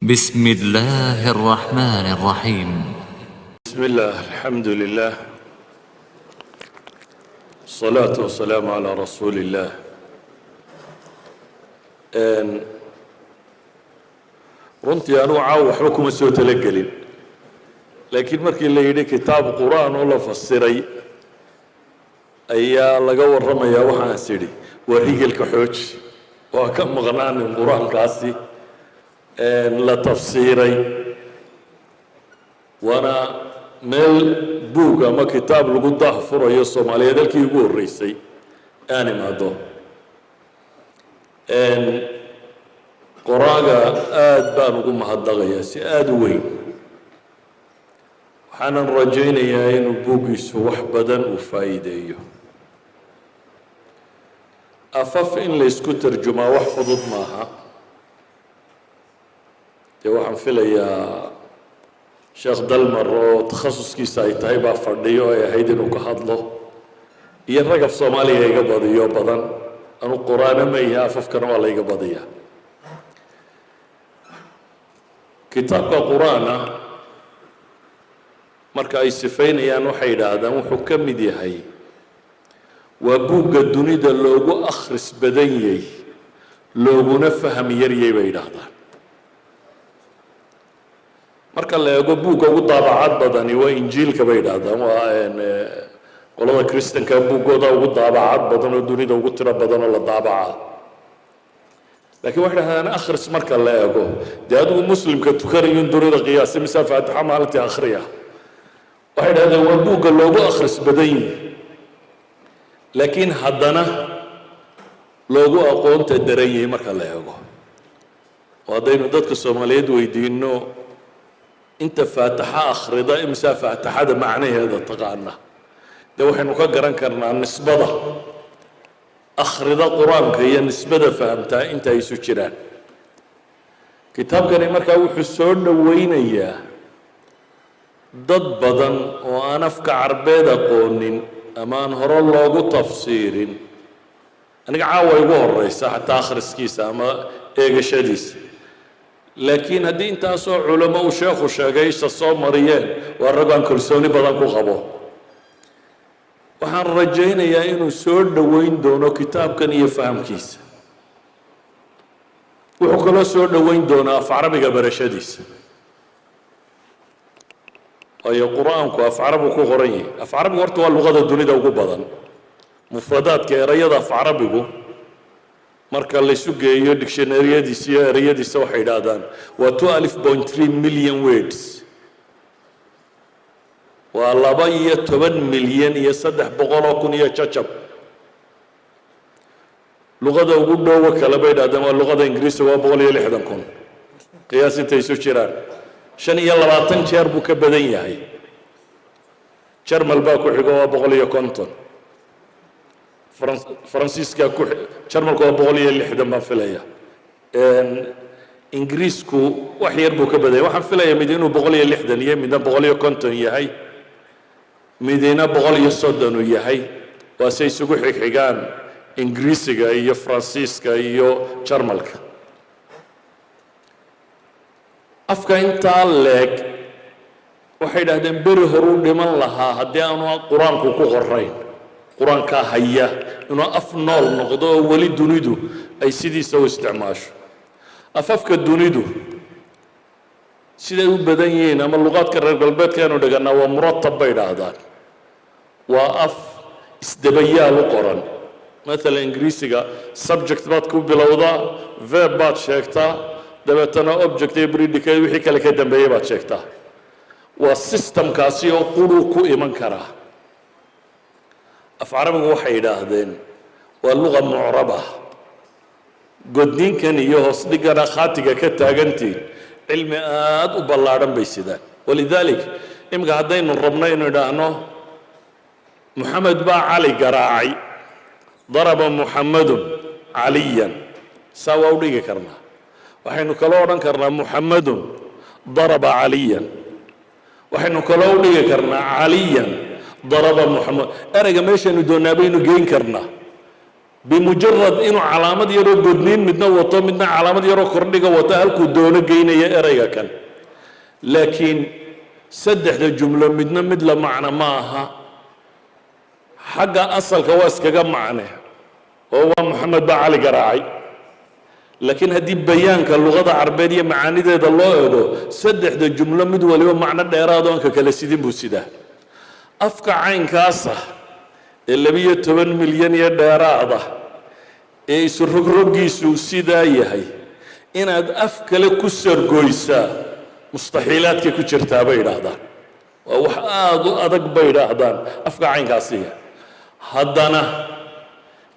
بسم الله الرحمن الرحيم. بسم الله الحمد لله الصلاة والسلام على رسول الله. runtii anuu caaw waxba kuma soo talagelin laakiin markii la yidhi kitaab qur'aan oo la fasiray ayaa laga warramayaa waxaas idhi waa rigelka xooji waa ka maqnaanin qur-aankaasi la tafsiiray waana meel buug ama kitaab lagu daahfurayo soomaaliyeed halkii ugu horreysay aan imaado qoraaga aad baan ugu mahadnaqayaa si aada u weyn waxaanan rajaynayaa inuu buuggiisu wax badan uu faa'iideeyo afaf in la isku tarjumaa wax fudud maaha dee waxaan filayaa sheekh dalmar oo takhasuskiisa ay tahay baa fadhiyo ay ahayd inuu ka hadlo iyo ragaf soomaaliya iga badiyo badan anu qur-aana ma ihi afafkana waa la iga badiyaa kitaabka qur-aana marka ay sifaynayaan waxay yidhaahdaan wuxuu ka mid yahay waa buugga dunida loogu akhris badan yay looguna faham yaryay bay yidhaahdaan marka la eego buugga ugu daabacad badani waa injiilka bay yidhaahdaan waa qolada kristanka buuggooda ugu daabacad badan oo dunida ugu tiro badan oo la daabaca laakiin waxay dhahdaan akhris marka la eego dee adigu muslimka tukanayo in dunida qiyaasa mise faatixa maalintii akhriya waxay dhahdeen waa buugga loogu akhris badan yihi laakiin haddana loogu aqoonta daran yahay marka la eego oo haddaynu dadka soomaaliyeed weydiino inta faatixa akhrida imisa faatixada macnaheeda taqaana dee waxaynu ka garan karnaa nisbada akhrida qur-aanka iyo nisbada fahamtaa inta ay isu jiraan kitaabkani markaa wuxuu soo dhowaynayaa dad badan oo aan afka carbeed aqoonin ama aan hore loogu tafsiirin aniga caawa igu horeysa xataa akhriskiisa ama eegashadiisa laakiin haddii intaasoo culamo uu sheekhu sheegay isha soo mariyeen waa rag aan kalsooni badan ku qabo waxaan rajaynayaa inuu soo dhoweyn doono kitaabkan iyo fahamkiisa wuxuu kaloo soo dhoweyn doonaa af carabiga barashadiisa waayo qur-aanku af carabigu ku qoran yahay af carabigu horta waa luqada dunida ugu badan mufradaadka erayada af carabigu marka laysu geeyo dictionaryadiisa iyo erayadiisa waxay yidhaahdaan waa 12.3 million words waa 12 milyan iyo 300,000 iyo jajab luqada ugu dhowa kale bay yidhahdaan waa luqada ingiriisiga waa 160,000 qiyaas intay isu jiraan 25 jeer buu ka badan yahay jarmal baa ku xigo waa 150 faransiiska ku jarmalku waa 160 baan filaya ingiriisku wax yar buu ka badan yahay waxaan filayaa mid inuu 160 iyo midna 150 yahay midina 130 uu yahay waa say isugu xigxigaan ingiriisiga iyo faransiiska iyo jarmalka afka intaa leeg waxay yidhaahdeen beri horuu dhiman lahaa haddii aanu qur-aanku ku qorayn qur-aankaa haya inuu af nool noqdo oo weli dunidu ay sidiisa u isticmaasho afafka dunidu siday u badan yihiin ama luqaadka reer galbeedka aanu dhegannaa waa muratab bay idhaahdaan waa af isdabayaal u qoran maalan ingiriisiga subject baad ku bilowdaa verb baad sheegtaa dabeetana object iyo predicate wixii kale ka dambeeyay baad sheegtaa waa systemkaasi oo quruu ku iman karaa af carabigu waxay yidhaahdeen waa luqa mucraba godniinkan iyo hoos dhigana khaatiga ka taagantiin cilmi aada u ballaadhan bay sidaan walidaalik iminka haddaynu rabno inu idhaahno muxamed baa cali garaacay daraba muxamadun caliyan saa waa u dhigi karnaa waxaynu kaloo odhan karnaa muxamadun daraba caliyan waxaynu kaloo u dhigi karnaa caliyan daraba muxamed ereyga meeshaynu doonnaa baynu geyn karnaa bimujarad inuu calaamad yaroo godniin midna wato midna calaamad yaroo kordhiga wato halkuu doono geynaya erayga kan laakiin saddexda jumlo midna mid la macno ma aha xagga asalka waa iskaga macne oo waa moxamed baa cali garaacay laakiin haddii bayaanka luqada carbeed iyo macaanideeda loo eego saddexda jumlo mid waliba macno dheeraad oo aan ka kala sidin buu sidaa afka caynkaasa ee 12 milyan iyo dheeraada ee isu rogroggiisu sidaa yahay inaad af kale ku sargoysaa mustaxiilaadkay ku jirtaa bay yidhaahdaan waa wax aada u adag bay yidhaahdaan afka caynkaasiga haddana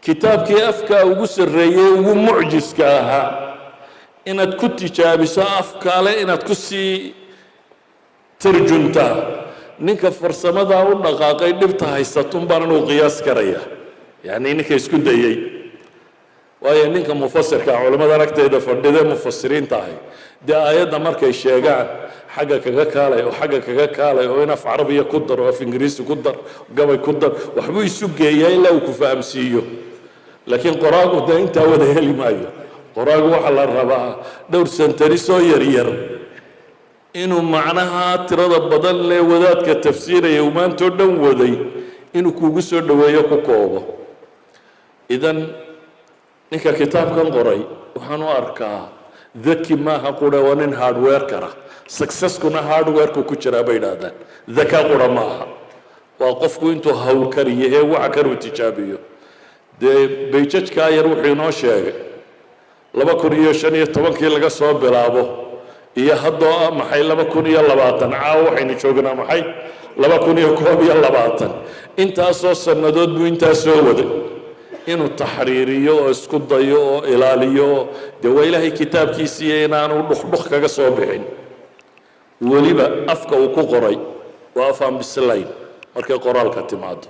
kitaabkii afkaa ugu sarreeyey ugu mucjiska ahaa inaad ku tijaabiso af kale inaad ku sii tarjuntaa ninka farsamadaa u dhaqaaqay dhibta haysatun baanan uu qiyaas karaya yacni ninka isku dayey waayo ninka mufasirka culimmada agteeda fadhida mufasiriinta ahay dee aayadda markay sheegaan xagga kaga kaalay oo xagga kaga kaalay oo in af carabiya ku dar oo af ingiriisi ku dar gabay ku dar waxbuu isu geeyaa ilaa uu ku fahamsiiyo laakiin qoraagu dee intaa wada heli maayo qoraagu waxaa la rabaa dhowr santarisoo yaryar inuu macnaha tirada badan lee wadaadka tafsiiraya uu maantoo dhan waday inuu kuugu soo dhoweeyo ku koobo idan ninka kitaabkan qoray waxaan u arkaa daki maaha qura waa nin hardware kara succeskuna hardwareku ku jiraa bay yidhaahdaan daka qura maaha waa qofku intuu howlkariyahee waxa kanuu tijaabiyo dee bayjajkaa yar wuxuu inoo sheegay 2015 laga soo bilaabo iyo haddoo maxay 2020 caawa waxaynu joognaa maxay 2021 intaasoo sannadood buu intaas soo waday inuu taxriiriyo oo isku dayo oo ilaaliyo dee waa ilaahay kitaabkiisiiyo inaanu dhukdhuk kaga soo bixin weliba afka uu ku qoray waa afaan bislayn markay qoraalka timaado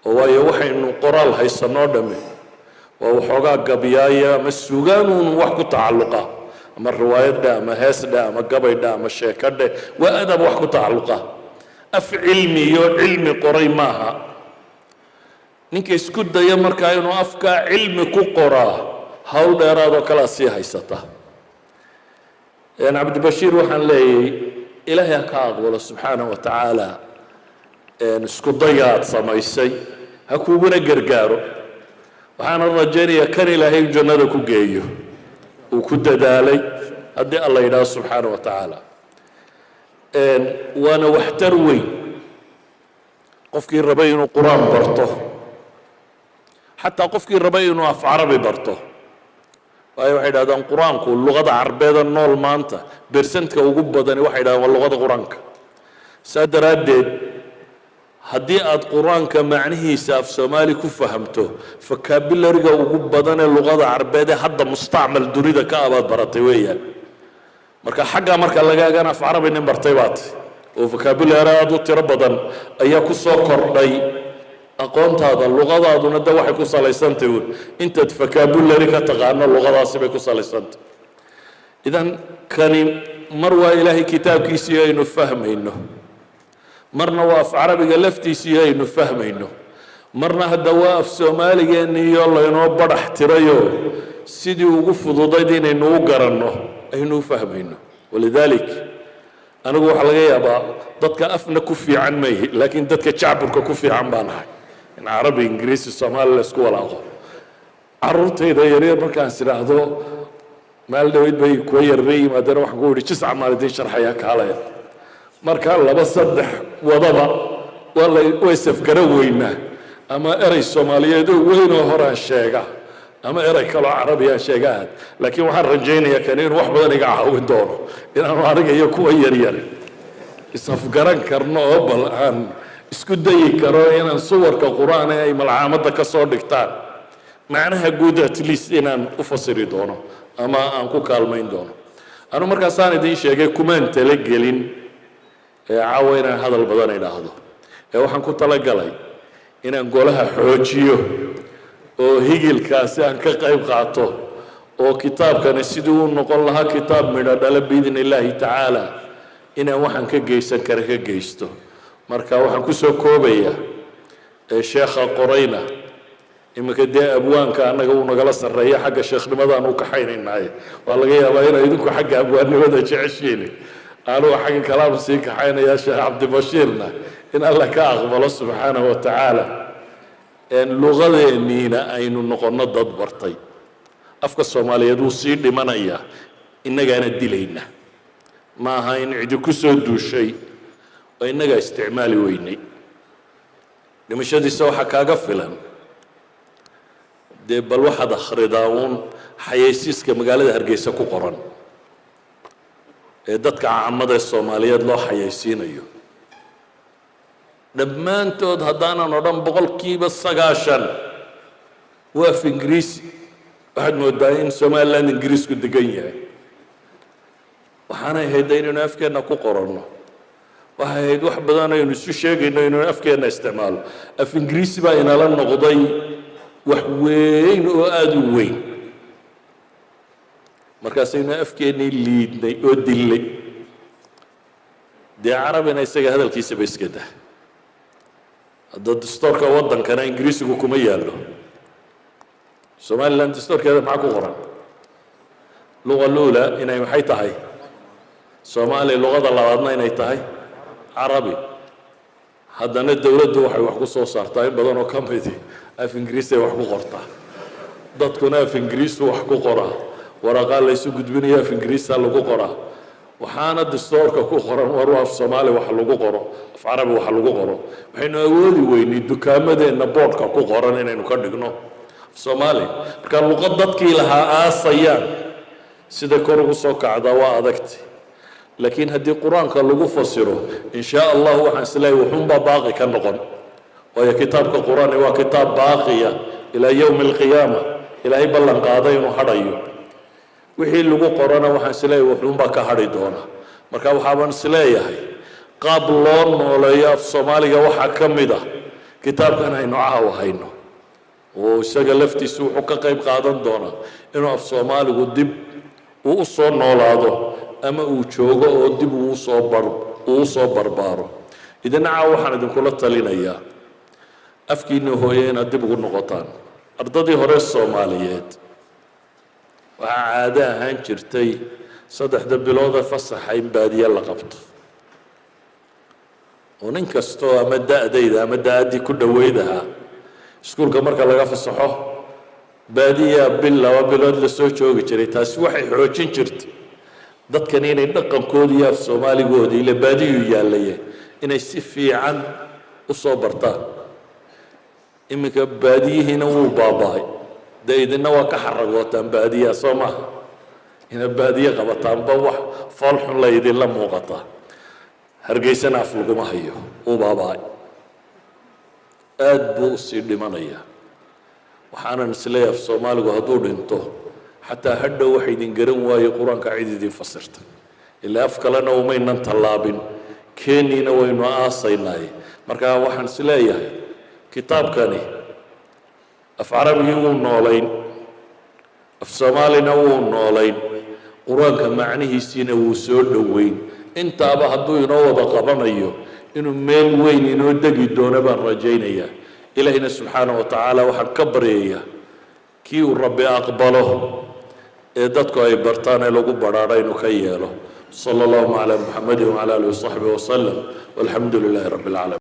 oo waayo waxaynu qoraal haysanoo dhamme waa waxoogaa gabyaaya ama sugaanuun wax ku tacalluqa ama riwaayad dheh ama hees dheh ama gabay dheh ama sheeko dheh waa adab wax ku tacalluqa af cilmi iyo cilmi qoray maaha ninka isku daya markaa inuu afkaa cilmi ku qoraa hawl dheeraadoo kalea sii haysata cabdibashiir waxaan leeyahay ilaahay ha ka aqbalo subxaanahu wa tacaala isku daya aad samaysay ha kuuguna gargaaro waxaana rajaynayaa kan ilaahay jannada ku geeyo uu ku dadaalay haddii alla yidhaaho subxaanahu wa tacaala waana waxtar weyn qofkii rabay inuu qur-aan barto xataa qofkii rabay inuu af carabi barto waayo waxay yidhahdaan qur-aanku luqada carbeeda nool maanta bersentka ugu badani waxay yidhahdaan waa luqada qur-aanka saa daraaddeed haddii aad qur-aanka macnihiisa af soomaali ku fahamto vocabulariga ugu badan ee luqada carbeed ee hadda mustacmal dunida ka abaad baratay weeyaan marka xaggaa marka laga eegana af carabi nin bartay baad oo vocabulary aad u tiro badan ayaa ku soo kordhay aqoontaada luqadaaduna de waxay ku salaysantahy uun intaad vocabulary ka taqaano luqadaasi bay ku salaysantay idan kani mar waa ilaahay kitaabkiisii aynu fahmayno marna waa af carabiga laftiisii aynu fahmayno marna hadda waa af soomaaligeeniyo laynoo badhax tirayo sidii ugu fududayd inaynu u garanno aynu u fahmayno walidalik anigu waxaa laga yaabaa dadka afna ku fiican mayhi laakiin dadka jacburka ku fiican baan ahay in carabi ingiriisi soomaali la isku walaaqo caruurtayda yaryar markaan is idhaahdo maal dhaweyd bay kuwa yarara yimaadeen waxaan ku idhi jisca maalidiin sharxaya kaalaya marka 2-3 wadaba way safgara weynaa ama erey soomaaliyeed oo weyn oo horaan sheega ama erey kaloo carabiyaan sheegaad laakiin waxaan rajaynayaa kan inuu wax badan iga caawin doono inaanu aniga iyo kuwa yaryar isafgaran karno oo bal aan isku dayi karo inaan suwarka qur-aan ay malcaamadda ka soo dhigtaan macnaha guud at least inaan u fasiri doono ama aan ku kaalmayn doono anu markaasaan idiin sheegay kumaan talagelin caawa inaan hadal badan idhaahdo waxaan ku talagalay inaan golaha xoojiyo oo higilkaasi aan ka qayb qaato oo kitaabkani sidii u noqon lahaa kitaab midho dhala biidni illaahi tacaala inaan waxaan ka geysan kara ka geysto marka waxaan ku soo koobayaa sheekha qorayna iminka dee abwaanka annaga uu nagala sarreeya xagga sheekhnimadaaan u kaxaynaynaaye waa laga yaabaa inay idinku xagga abwaannimada jeceshiin anugu xagga kalaam sii kaxaynayaa sheekh cabdibashiirna in alla ka aqbalo subxaanahu wa tacaala luqadeenniina aynu noqonno dad bartay afka soomaaliyeed wuu sii dhimanayaa innagaana dilayna ma aha in cidi ku soo duushay oo innagaa isticmaali weynay dhimashadiisa waxaa kaaga filan dee bal waxaad akhridaa uun xayeysiiska magaalada hargeysa ku qoran ee dadka caamada ee soomaaliyeed loo xayeysiinayo dhammaantood haddaanan odhan boqolkiiba 90 waa af ingiriisi waxaad moodaa in somaliland ingiriisku degan yahay waxaanay ahayd inaynu afkeenna ku qoranno waxay ahayd wax badan aynu isu sheegayno inaynu afkeenna isticmaalo af ingiriisi baa inala noqday wax weyn oo aada u weyn markaasaynu afkeennii liidnay oo dillay dee carabina isaga hadalkiisaba iska dah hadda dastoorka waddankana ingiriisigu kuma yaallo somaliland dastoorkeeda maxaa ku qoran luqa luula inay maxay tahay soomaali luqada labaadna inay tahay carabi haddana dowladdu waxay wax ku soo saartaa in badan oo ka midi af ingiriis ay wax ku qortaa dadkuna af ingiriisu wax ku qoraa waraqaa laysu gudbinayo af ingiriisaa lagu qoraa waxaana dastoorka ku qoran war af soomaali wax lagu qoro af carabi wax lagu qoro waxaynu awoodi weynay dukaamadeenna boodhka ku qoran inaynu ka dhigno af soomaali marka luqad dadkii lahaa aasayaan sida kor ugu soo kacdaa waa adagti laakiin haddii qur-aanka lagu fasiro in shaa allah waxaan isleeyahay wuxuunbaa baaqi ka noqon waayo kitaabka qur-aani waa kitaab baaqiya ilaa yowmi alqiyaama ilaahay ballan qaaday inuu hadhayo wixii lagu qorana waxaan isleeyahay wuxuunbaa ka hadhi doona marka waxaabaan isleeyahay qaab loo nooleeyo af soomaaliga waxaa ka mid ah kitaabkan aynu caawa hayno oo isaga laftiisu wuxuu ka qayb qaadan doonaa inuu af soomaaligu dib uu u soo noolaado ama uu joogo oo dib uu soo barbaaro idina caawa waxaan idinkula talinayaa afkiina hooye inaad dib ugu noqotaan ardadii hore soomaaliyeed waxaa caado ahaan jirtay 3 bilooda fasaxa in baadiye la qabto oo nin kastoo ama da'dayda ama da'addii ku dhawaydahaa iskuulka marka laga fasaxo baadiya bil 2 bilood la soo joogi jiray taasi waxay xoojin jirtay dadkan inay dhaqankoodii af soomaaligoodii ila baadiyu yaallaya inay si fiican u soo bartaan iminka baadiyihiina wuu baaba'ay dee idina waa ka xaragootaan baadiyaha soo maaha ina baadiye qabataanba wax fool xun la idinla muuqataa hargeysana af laguma hayo wuu baaba'ay aad buu usii dhimanayaa waxaanan isleeyahay af soomaaligu hadduu dhinto xataa hadhow waxa idin garan waaye qur-aanka cid idin fasirta ilaa af kalena umaynan tallaabin keeniina waynu aasaynaaye marka waxaan isleeyahay kitaabkani af carabigii wuu noolayn af soomaalina wuu noolayn qur-aanka macnihiisiina wuu soo dhoweyn intaaba hadduu inoo wada qabanayo inuu meel weyn inoo degi doono baan rajaynayaa ilaahina subxaanahu wa tacaala waxaan ka baryayaa kii uu rabbi aqbalo ee dadku ay bartaan ee lagu badhaadho inuu ka yeelo sala allahuma calaa muxamedin wacala aalihi wasaxbihi wasalam walxamdu lilaahi rabbi alcaalamiin